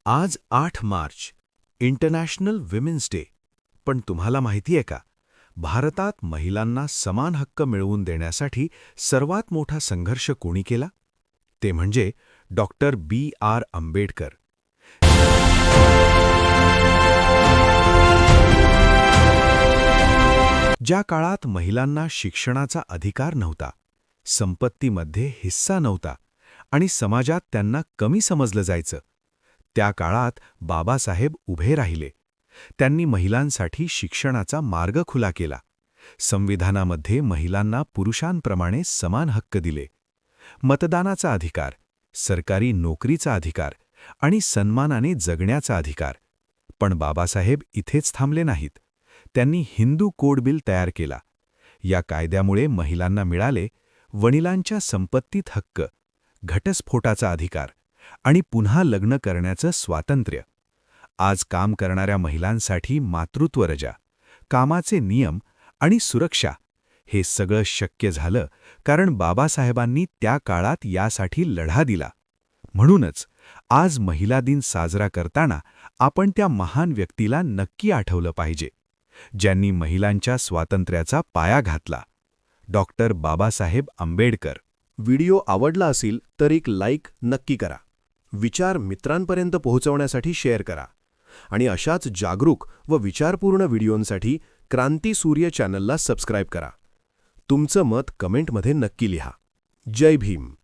आज 8 March international women's day. पण तुम्हाला माहिती आहे का, भारतात महिलांना समान हक्क मिळवून देण्यासाठी सर्वात मोठा संघर्ष कोणी केला? ते म्हणजे डॉक्टर B.R. आंबेडकर. ज्या काळात महिलांना शिक्षणाचा अधिकार नव्हता, संपत्तीमध्ये हिस्सा नव्हता आणि समाजात त्यांना कमी समजलं जायचं, त्या काळात बाबासाहेब उभे राहिले. त्यांनी महिलांसाठी शिक्षणाचा मार्ग खुला केला. संविधानामध्ये महिलांना पुरुषांप्रमाणे समान हक्क दिले. मतदानाचा अधिकार, सरकारी नोकरीचा अधिकार आणि सन्मानाने जगण्याचा अधिकार. पण बाबासाहेब इथेच थांबले नाहीत. त्यांनी हिंदू कोड बिल तयार केला. या कायद्यामुळे महिलांना मिळाले वडिलांच्या संपत्तीत हक्क, घटस्फोटाचा अधिकार आणि पुन्हा लग्न करण्याचं स्वातंत्र्य. आज काम करणाऱ्या महिलांसाठी मातृत्व रजा, कामाचे नियम आणि सुरक्षा हे सगळं शक्य झालं कारण बाबासाहेबांनी त्या काळात यासाठी लढा दिला. म्हणूनच आज महिला दिन साजरा करताना आपण त्या महान व्यक्तीला नक्की आठवलं पाहिजे, ज्यांनी महिलांच्या स्वातंत्र्याचा पाया घातला. डॉक्टर बाबासाहेब आंबेडकर. व्हिडिओ आवडला असेल तर एक लाईक नक्की करा. विचार मित्रांपर्यंत पोहोचवण्यासाठी शेअर करा. आणि अशाच जागरूक व विचारपूर्ण व्हिडिओंसाठी क्रांती सूर्य चॅनलला सबस्क्राईब करा. तुमचं मत कमेंटमध्ये नक्की लिहा. जय भीम.